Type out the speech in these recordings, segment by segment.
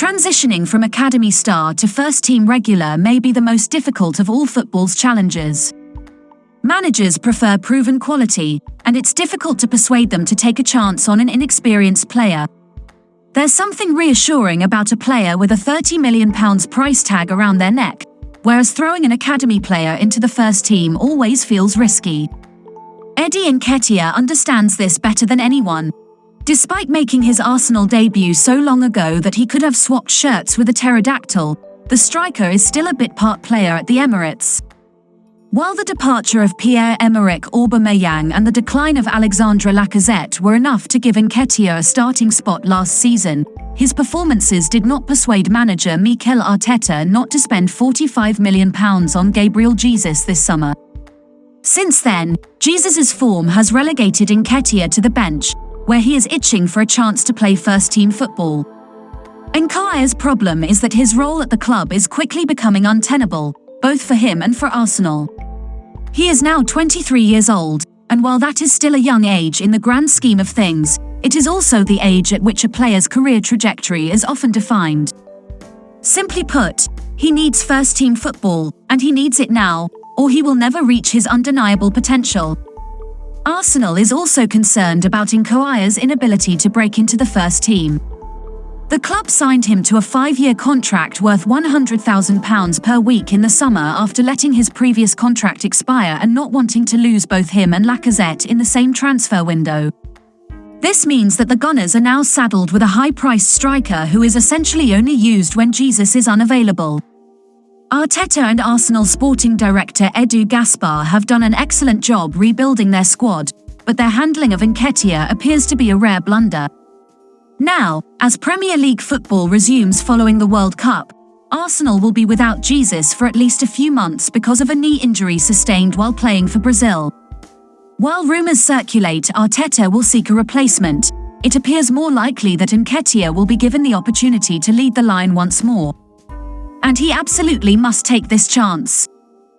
Transitioning from academy star to first-team regular may be the most difficult of all football's challenges. Managers prefer proven quality, and it's difficult to persuade them to take a chance on an inexperienced player. There's something reassuring about a player with a £30 million price tag around their neck, whereas throwing an academy player into the first team always feels risky. Eddie Nketiah understands this better than anyone. Despite making his Arsenal debut so long ago that he could have swapped shirts with a pterodactyl, the striker is still a bit part player at the Emirates. While the departure of Pierre-Emerick Aubameyang and the decline of Alexandre Lacazette were enough to give Nketiah a starting spot last season, his performances did not persuade manager Mikel Arteta not to spend £45 million on Gabriel Jesus this summer. Since then, Jesus's form has relegated Nketiah to the bench, where he is itching for a chance to play first-team football. Nketiah's problem is that his role at the club is quickly becoming untenable, both for him and for Arsenal. He is now 23 years old, and while that is still a young age in the grand scheme of things, it is also the age at which a player's career trajectory is often defined. Simply put, he needs first-team football, and he needs it now, or he will never reach his undeniable potential. Arsenal is also concerned about Nketiah's inability to break into the first team. The club signed him to a 5-year contract worth £100,000 per week in the summer after letting his previous contract expire and not wanting to lose both him and Lacazette in the same transfer window. This means that the Gunners are now saddled with a high-priced striker who is essentially only used when Jesus is unavailable. Arteta and Arsenal sporting director Edu Gaspar have done an excellent job rebuilding their squad, but their handling of Nketiah appears to be a rare blunder. Now, as Premier League football resumes following the World Cup, Arsenal will be without Jesus for at least a few months because of a knee injury sustained while playing for Brazil. While rumours circulate Arteta will seek a replacement, it appears more likely that Nketiah will be given the opportunity to lead the line once more. And he absolutely must take this chance.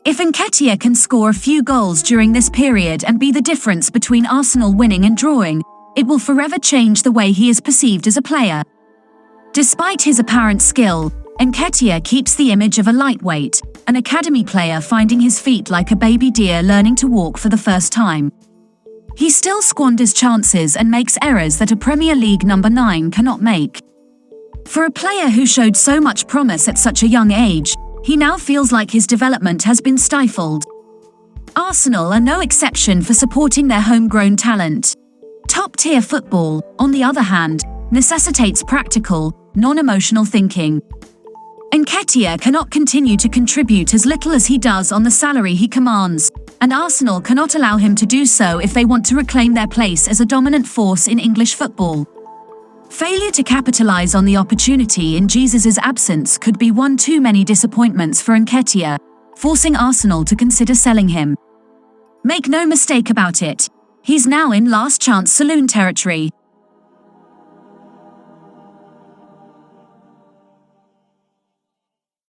If Nketiah can score a few goals during this period and be the difference between Arsenal winning and drawing, it will forever change the way he is perceived as a player. Despite his apparent skill, Nketiah keeps the image of a lightweight, an academy player finding his feet like a baby deer learning to walk for the first time. He still squanders chances and makes errors that a Premier League number 9 cannot make. For a player who showed so much promise at such a young age, he now feels like his development has been stifled. Arsenal are no exception for supporting their homegrown talent. Top-tier football, on the other hand, necessitates practical, non-emotional thinking. Nketiah cannot continue to contribute as little as he does on the salary he commands, and Arsenal cannot allow him to do so if they want to reclaim their place as a dominant force in English football. Failure to capitalise on the opportunity in Jesus's absence could be one too many disappointments for Nketiah, forcing Arsenal to consider selling him. Make no mistake about it, he's now in last chance saloon territory.